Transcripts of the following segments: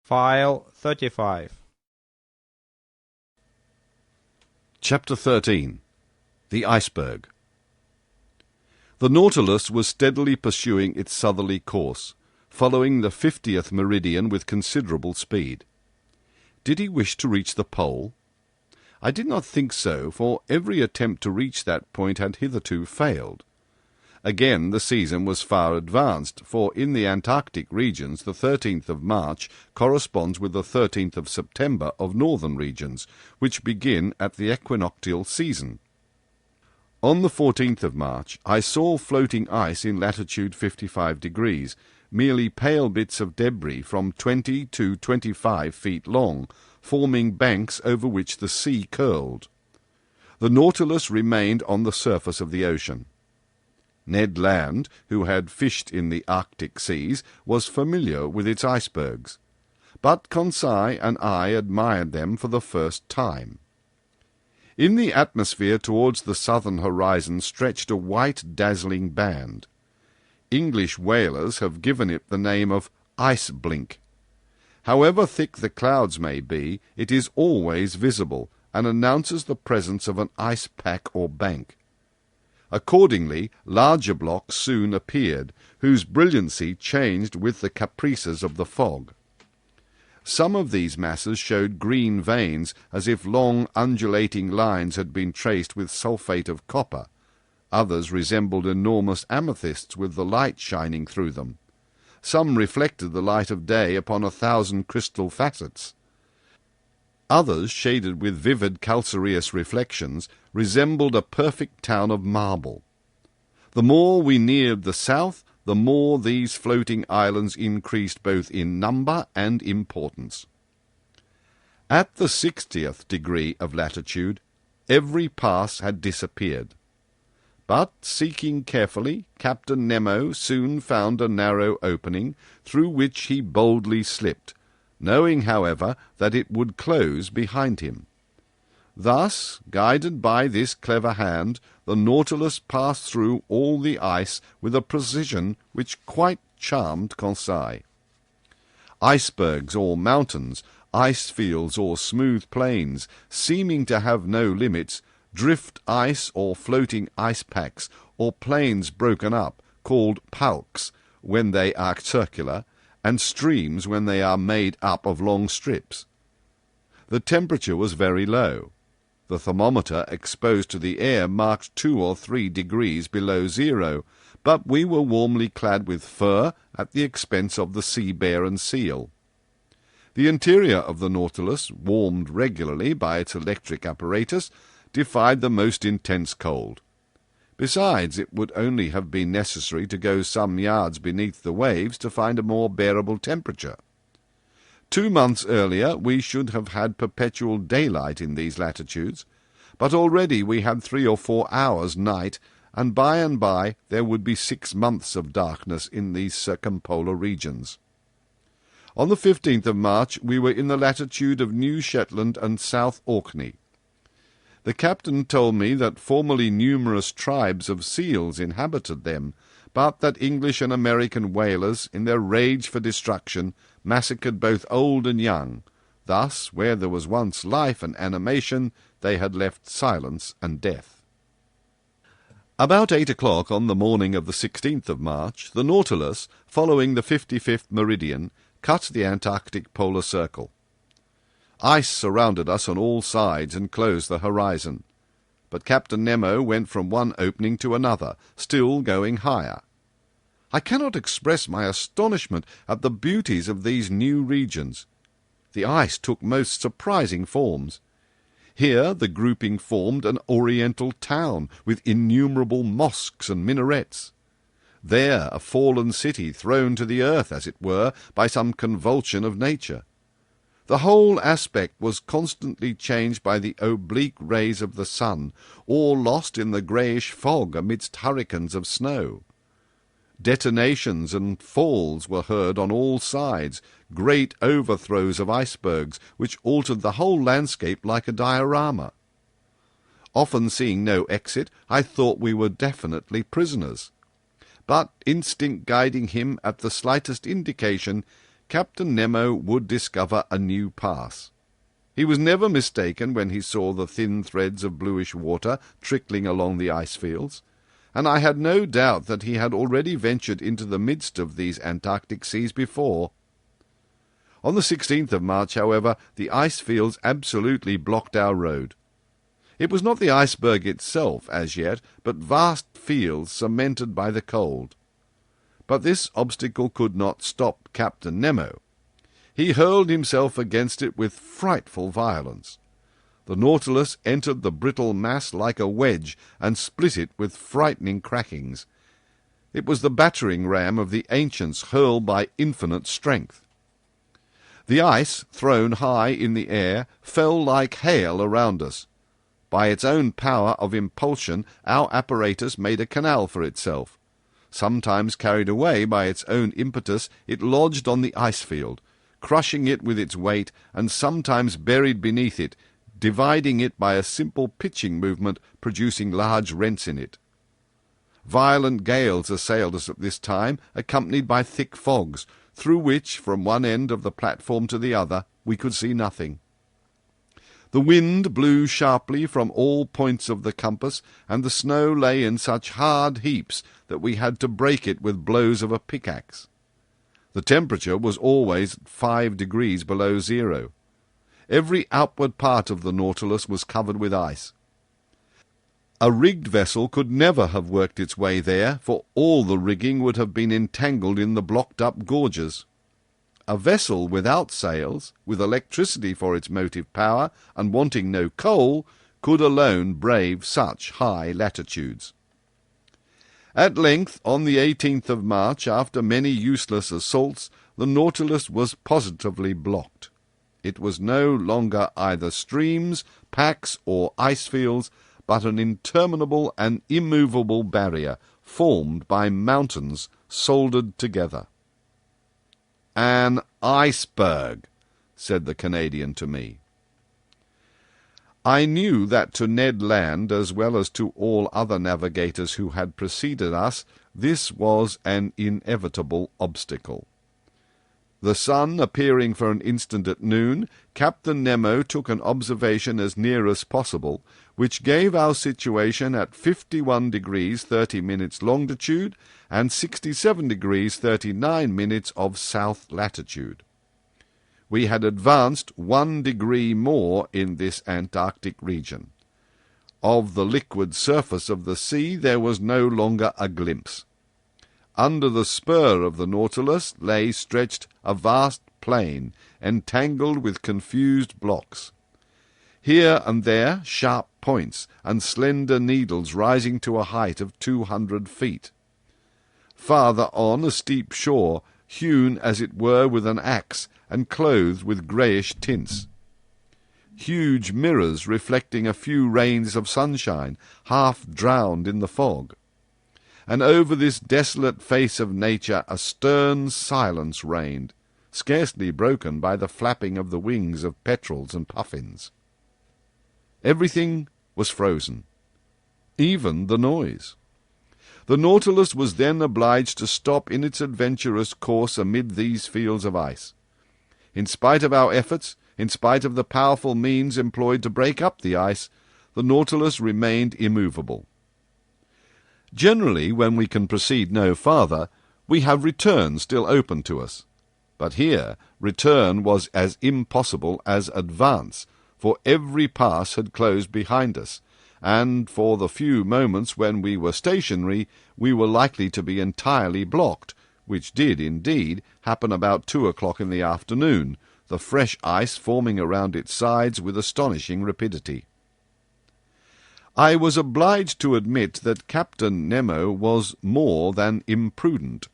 File 35. Chapter 13. The Iceberg. The Nautilus was steadily pursuing its southerly course, following the 50th meridian with considerable speed. Did he wish to reach the pole? I did not think so, for every attempt to reach that point had hitherto failed. Again, the season was far advanced, for in the Antarctic regions the 13th of March corresponds with the 13th of September of northern regions, which begin at the equinoctial season. On the 14th of March I saw floating ice in latitude 55 degrees, merely pale bits of debris from 20 to 25 feet long, forming banks over which the sea curled. The Nautilus remained on the surface of the ocean. Ned Land, who had fished in the Arctic seas, was familiar with its icebergs, but Conseil and I admired them for the first time. In the atmosphere towards the southern horizon stretched a white dazzling band. English whalers have given it the name of ice blink. However thick the clouds may be, it is always visible, and announces the presence of an ice pack or bank. Accordingly, larger blocks soon appeared, whose brilliancy changed with the caprices of the fog. Some of these masses showed green veins, as if long undulating lines had been traced with sulphate of copper. Others resembled enormous amethysts with the light shining through them. Some reflected the light of day upon 1,000 crystal facets. Others, shaded with vivid calcareous reflections, resembled a perfect town of marble. The more we neared the south, the more these floating islands increased both in number and importance. At the 60th degree of latitude, every pass had disappeared. But, seeking carefully, Captain Nemo soon found a narrow opening, through which he boldly slipped, knowing, however, that it would close behind him. Thus, guided by this clever hand, the Nautilus passed through all the ice with a precision which quite charmed Conseil. Icebergs or mountains, ice fields or smooth plains, seeming to have no limits, drift ice or floating ice packs, or plains broken up, called palks, when they are circular, and streams when they are made up of long strips. The temperature was very low. The thermometer exposed to the air marked 2 or 3 degrees below zero, but we were warmly clad with fur at the expense of the sea bear and seal. The interior of the Nautilus, warmed regularly by its electric apparatus, defied the most intense cold. Besides, it would only have been necessary to go some yards beneath the waves to find a more bearable temperature. 2 months earlier we should have had perpetual daylight in these latitudes, but already we had 3 or 4 hours night, and by there would be 6 months of darkness in these circumpolar regions. On the 15th of March we were in the latitude of New Shetland and South Orkney. The captain told me that formerly numerous tribes of seals inhabited them, but that English and American whalers, in their rage for destruction, massacred both old and young. Thus, where there was once life and animation, they had left silence and death. About 8 o'clock on the morning of the 16th of March, the Nautilus, following the 55th meridian, cut the Antarctic polar circle. Ice surrounded us on all sides and closed the horizon, but Captain Nemo went from one opening to another, still going higher. I cannot express my astonishment at the beauties of these new regions. The ice took most surprising forms. Here the grouping formed an oriental town, with innumerable mosques and minarets. There a fallen city thrown to the earth, as it were, by some convulsion of nature. The whole aspect was constantly changed by the oblique rays of the sun, or lost in the greyish fog amidst hurricanes of snow. Detonations and falls were heard on all sides, great overthrows of icebergs, which altered the whole landscape like a diorama. Often seeing no exit, I thought we were definitely prisoners. But instinct guiding him at the slightest indication, Captain Nemo would discover a new pass. He was never mistaken when he saw the thin threads of bluish water trickling along the ice fields, and I had no doubt that he had already ventured into the midst of these Antarctic seas before. On the 16th of March, however, the ice fields absolutely blocked our road. It was not the iceberg itself as yet, but vast fields cemented by the cold. But this obstacle could not stop Captain Nemo. He hurled himself against it with frightful violence. The Nautilus entered the brittle mass like a wedge and split it with frightening crackings. It was the battering ram of the ancients hurled by infinite strength. The ice, thrown high in the air, fell like hail around us. By its own power of impulsion our apparatus made a canal for itself. Sometimes carried away by its own impetus, it lodged on the ice field, crushing it with its weight, and sometimes buried beneath it, dividing it by a simple pitching movement, producing large rents in it. Violent gales assailed us at this time, accompanied by thick fogs, through which, from one end of the platform to the other, we could see nothing. The wind blew sharply from all points of the compass, and the snow lay in such hard heaps that we had to break it with blows of a pickaxe. The temperature was always 5 degrees below zero. Every outward part of the Nautilus was covered with ice. A rigged vessel could never have worked its way there, for all the rigging would have been entangled in the blocked-up gorges. A vessel without sails, with electricity for its motive power, and wanting no coal, could alone brave such high latitudes. At length, on the 18th of March, after many useless assaults, the Nautilus was positively blocked. It was no longer either streams, packs, or ice fields, but an interminable and immovable barrier, formed by mountains soldered together. "An iceberg," said the Canadian to me. I knew that to Ned Land, as well as to all other navigators who had preceded us, this was an inevitable obstacle. The sun appearing for an instant at noon, Captain Nemo took an observation as near as possible, which gave our situation at 51 degrees 30 minutes longitude and 67 degrees 39 minutes of south latitude. We had advanced 1 degree more in this Antarctic region. Of the liquid surface of the sea there was no longer a glimpse. Under the spur of the Nautilus lay stretched a vast plain, entangled with confused blocks. Here and there sharp points, and slender needles rising to a height of 200 feet. Farther on a steep shore, hewn as it were with an axe, and clothed with greyish tints. Huge mirrors reflecting a few rays of sunshine, half drowned in the fog. And over this desolate face of nature a stern silence reigned, scarcely broken by the flapping of the wings of petrels and puffins. Everything was frozen, even the noise. The Nautilus was then obliged to stop in its adventurous course amid these fields of ice. In spite of our efforts, in spite of the powerful means employed to break up the ice, the Nautilus remained immovable. Generally, when we can proceed no farther, we have return still open to us. But here return was as impossible as advance, for every pass had closed behind us, and for the few moments when we were stationary, we were likely to be entirely blocked, which did, indeed, happen about 2 o'clock in the afternoon, the fresh ice forming around its sides with astonishing rapidity. I was obliged to admit that Captain Nemo was more than imprudent.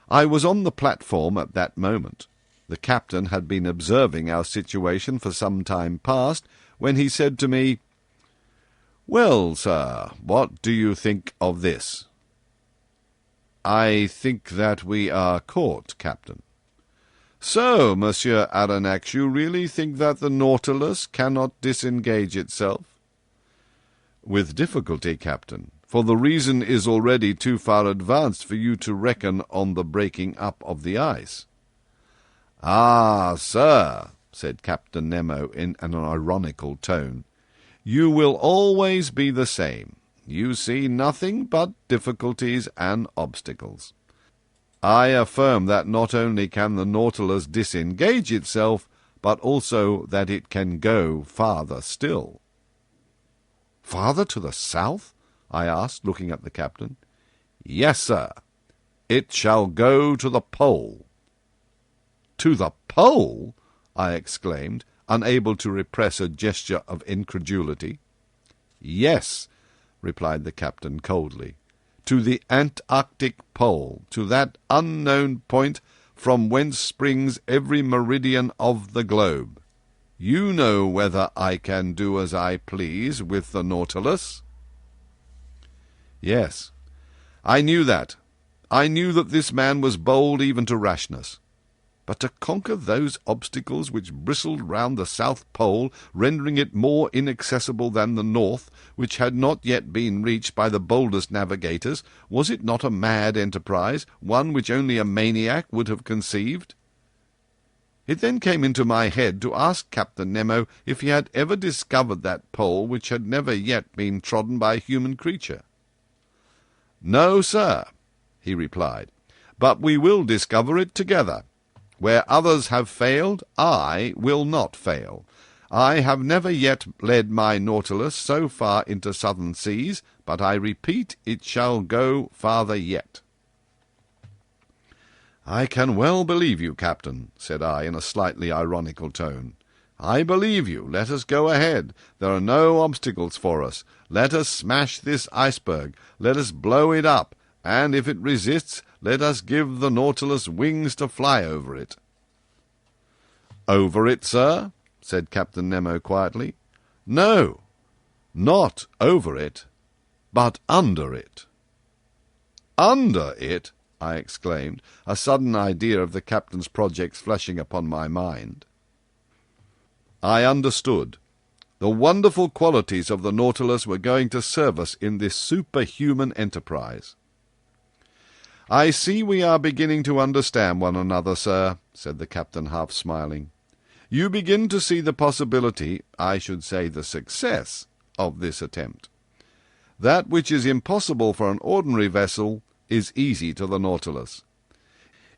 I was on the platform at that moment. The captain had been observing our situation for some time past, when he said to me, "Well, sir, what do you think of this?" "I think that we are caught, Captain." "So, Monsieur Aronnax, you really think that the Nautilus cannot disengage itself?" "With difficulty, Captain, for the reason is already too far advanced for you to reckon on the breaking up of the ice." "Ah, sir," said Captain Nemo in an ironical tone, "you will always be the same. You see nothing but difficulties and obstacles. I affirm that not only can the Nautilus disengage itself, but also that it can go farther still." "Farther to the south?" I asked, looking at the captain. "Yes, sir. It shall go to the pole." "To the pole?" I exclaimed, unable to repress a gesture of incredulity. "Yes," replied the captain coldly, "to the Antarctic pole, to that unknown point from whence springs every meridian of the globe. You know whether I can do as I please with the Nautilus?" Yes, I knew that. I knew that this man was bold even to rashness. But to conquer those obstacles which bristled round the South Pole, rendering it more inaccessible than the North, which had not yet been reached by the boldest navigators, was it not a mad enterprise, one which only a maniac would have conceived? It then came into my head to ask Captain Nemo if he had ever discovered that pole which had never yet been trodden by a human creature. "No, sir," he replied, "but we will discover it together. Where others have failed, I will not fail. I have never yet led my Nautilus so far into southern seas, but I repeat, it shall go farther yet." "I can well believe you, Captain," said I in a slightly ironical tone. "I believe you. Let us go ahead. There are no obstacles for us. Let us smash this iceberg. Let us blow it up, and if it resists, let us give the Nautilus wings to fly over it." "Over it, sir?" said Captain Nemo quietly. "No, not over it, but under it." "Under it?" I exclaimed, a sudden idea of the captain's projects flashing upon my mind. I understood. The wonderful qualities of the Nautilus were going to serve us in this superhuman enterprise. "I see we are beginning to understand one another, sir," said the captain, half smiling. "You begin to see the possibility, I should say the success, of this attempt. That which is impossible for an ordinary vessel is easy to the Nautilus.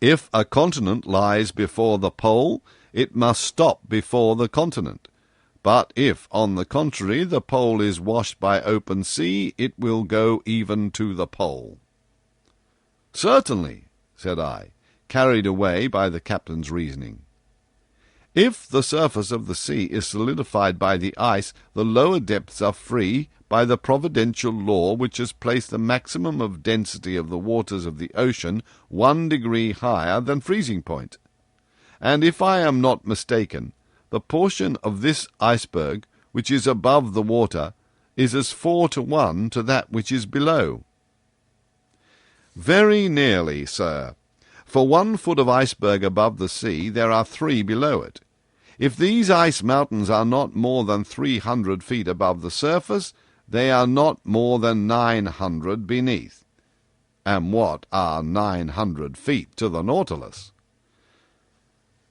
If a continent lies before the pole, it must stop before the continent. But if, on the contrary, the pole is washed by open sea, it will go even to the pole." "Certainly," said I, carried away by the captain's reasoning. "If the surface of the sea is solidified by the ice, the lower depths are free by the providential law which has placed the maximum of density of the waters of the ocean 1 degree higher than freezing point. And if I am not mistaken, the portion of this iceberg which is above the water is as 4 to 1 to that which is below." "Very nearly, sir. For 1 foot of iceberg above the sea, there are 3 below it. If these ice mountains are not more than 300 feet above the surface, they are not more than 900 beneath. And what are 900 feet to the Nautilus?"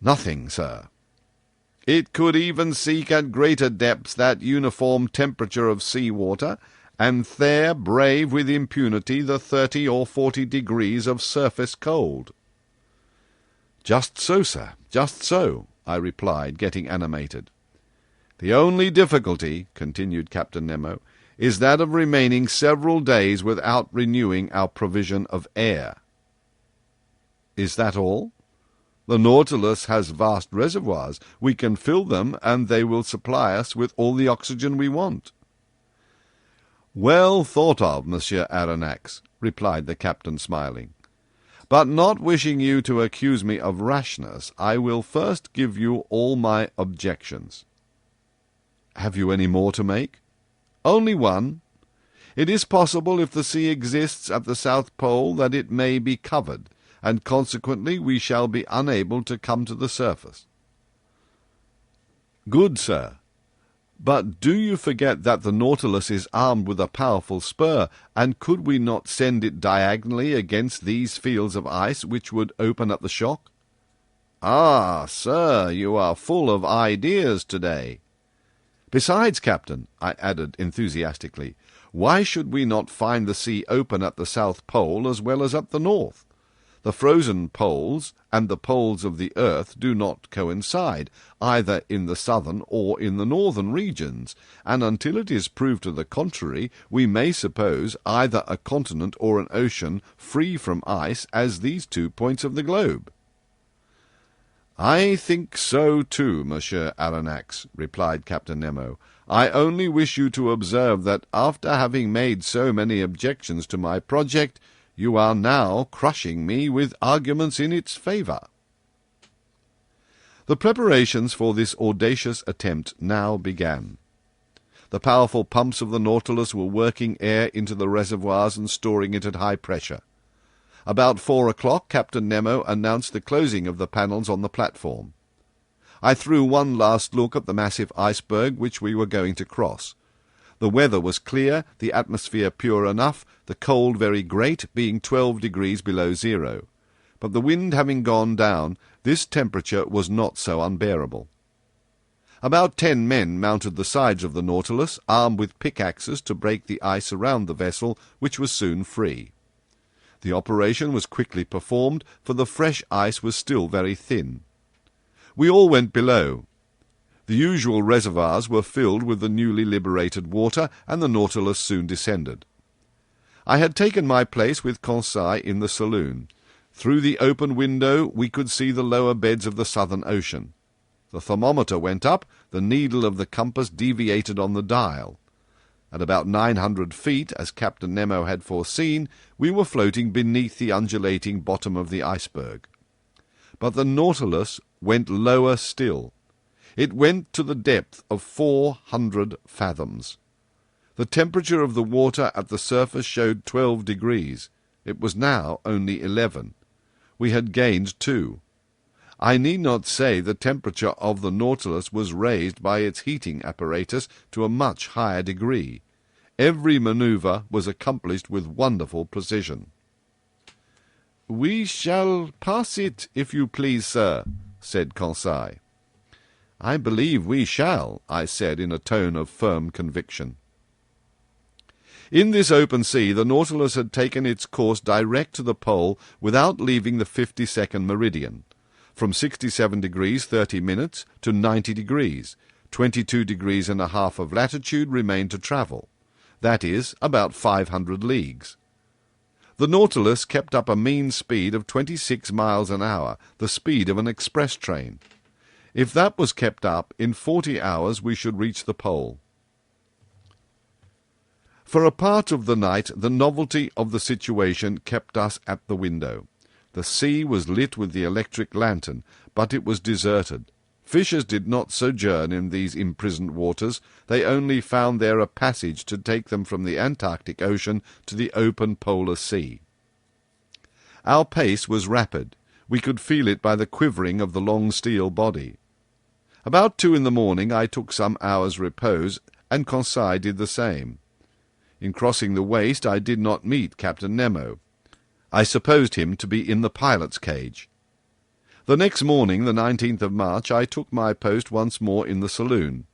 "Nothing, sir." "It could even seek at greater depths that uniform temperature of sea water, and there brave with impunity the 30 or 40 degrees of surface cold." "Just so, sir, just so," I replied, getting animated. "The only difficulty," continued Captain Nemo, "is that of remaining several days without renewing our provision of air." "Is that all?" "The Nautilus has vast reservoirs. We can fill them, and they will supply us with all the oxygen we want." "Well thought of, Monsieur Aronnax," replied the captain, smiling. "But not wishing you to accuse me of rashness, I will first give you all my objections." "Have you any more to make?" "Only one. It is possible, if the sea exists at the South Pole, that it may be covered, and consequently we shall be unable to come to the surface." "Good, sir. But do you forget that the Nautilus is armed with a powerful spur, and could we not send it diagonally against these fields of ice, which would open at the shock?" "Ah, sir, you are full of ideas today." "Besides, Captain," I added enthusiastically, "why should we not find the sea open at the South Pole as well as at the North? The frozen poles and the poles of the earth do not coincide, either in the southern or in the northern regions, and until it is proved to the contrary, we may suppose either a continent or an ocean free from ice as these 2 points of the globe." "I think so too, Monsieur Aronnax," replied Captain Nemo. "I only wish you to observe that after having made so many objections to my project, you are now crushing me with arguments in its favour." The preparations for this audacious attempt now began. The powerful pumps of the Nautilus were working air into the reservoirs and storing it at high pressure. About 4 o'clock, Captain Nemo announced the closing of the panels on the platform. I threw one last look at the massive iceberg which we were going to cross. The weather was clear, the atmosphere pure enough, the cold very great, being 12 degrees below zero. But the wind having gone down, this temperature was not so unbearable. About 10 men mounted the sides of the Nautilus, armed with pickaxes to break the ice around the vessel, which was soon free. The operation was quickly performed, for the fresh ice was still very thin. We all went below. The usual reservoirs were filled with the newly liberated water, and the Nautilus soon descended. I had taken my place with Conseil in the saloon. Through the open window we could see the lower beds of the Southern Ocean. The thermometer went up, the needle of the compass deviated on the dial. At about 900 feet, as Captain Nemo had foreseen, we were floating beneath the undulating bottom of the iceberg. But the Nautilus went lower still. It went to the depth of 400 fathoms. The temperature of the water at the surface showed 12 degrees. It was now only 11. We had gained 2. I need not say the temperature of the Nautilus was raised by its heating apparatus to a much higher degree. Every manoeuvre was accomplished with wonderful precision. "We shall pass it, if you please, sir," said Conseil. "I believe we shall," I said in a tone of firm conviction. In this open sea the Nautilus had taken its course direct to the pole without leaving the 52nd meridian. From 67 degrees 30 minutes to 90 degrees, 22 degrees and a half of latitude remained to travel. That is, about 500 leagues. The Nautilus kept up a mean speed of 26 miles an hour, the speed of an express train. If that was kept up, in 40 hours we should reach the pole. For a part of the night the novelty of the situation kept us at the window. The sea was lit with the electric lantern, but it was deserted. Fishers did not sojourn in these imprisoned waters. They only found there a passage to take them from the Antarctic Ocean to the open polar sea. Our pace was rapid. We could feel it by the quivering of the long steel body. About 2 in the morning I took some hours' repose, and Conseil did the same. In crossing the waist I did not meet Captain Nemo. I supposed him to be in the pilot's cage. The next morning, the 19th of March, I took my post once more in the saloon.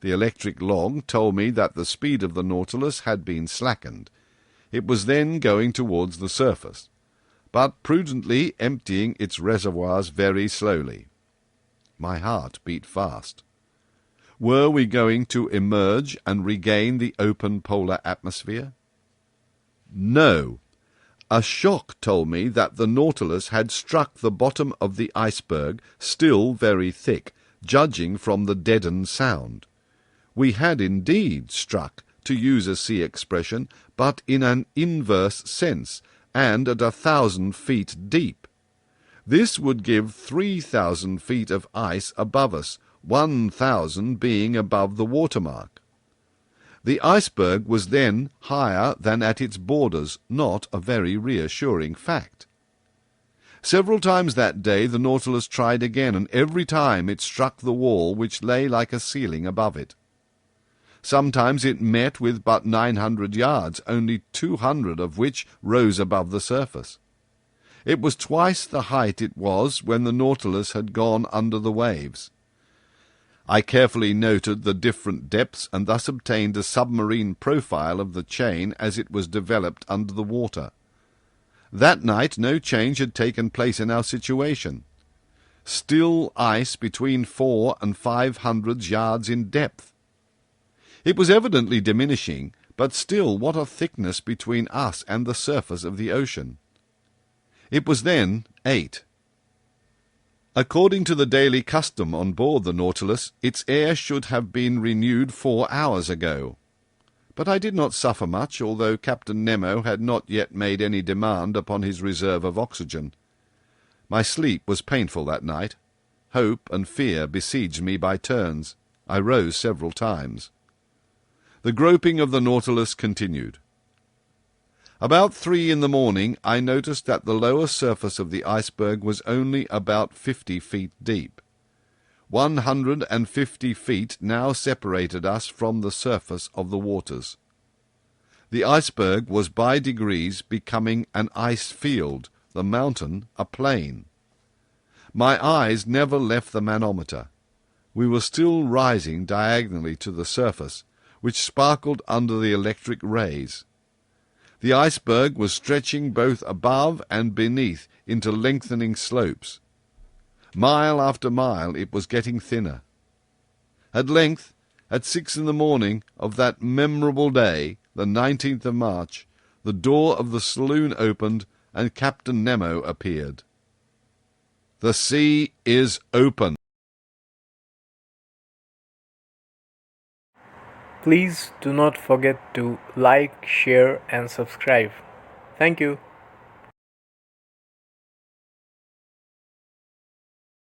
The electric log told me that the speed of the Nautilus had been slackened. It was then going towards the surface, but prudently emptying its reservoirs very slowly. My heart beat fast. Were we going to emerge and regain the open polar atmosphere? No. A shock told me that the Nautilus had struck the bottom of the iceberg, still very thick, judging from the deadened sound. We had indeed struck, to use a sea expression, but in an inverse sense, and at 1,000 feet deep. This would give 3,000 feet of ice above us, 1,000 being above the watermark. The iceberg was then higher than at its borders, not a very reassuring fact. Several times that day the Nautilus tried again, and every time it struck the wall which lay like a ceiling above it. Sometimes it met with but 900 yards, only 200 of which rose above the surface. It was twice the height it was when the Nautilus had gone under the waves. I carefully noted the different depths and thus obtained a submarine profile of the chain as it was developed under the water. That night no change had taken place in our situation. Still ice between 400 and 500 yards in depth. It was evidently diminishing, but still what a thickness between us and the surface of the ocean. It was then 8. According to the daily custom on board the Nautilus, its air should have been renewed 4 hours ago. But I did not suffer much, although Captain Nemo had not yet made any demand upon his reserve of oxygen. My sleep was painful that night. Hope and fear besieged me by turns. I rose several times. The groping of the Nautilus continued. About 3 in the morning I noticed that the lower surface of the iceberg was only about 50 feet deep. 150 feet now separated us from the surface of the waters. The iceberg was by degrees becoming an ice field, the mountain a plain. My eyes never left the manometer. We were still rising diagonally to the surface, which sparkled under the electric rays. The iceberg was stretching both above and beneath into lengthening slopes. Mile after mile it was getting thinner. At length, at 6 in the morning of that memorable day, the 19th of March, the door of the saloon opened and Captain Nemo appeared. "The sea is open." Please do not forget to like, share and subscribe. Thank you.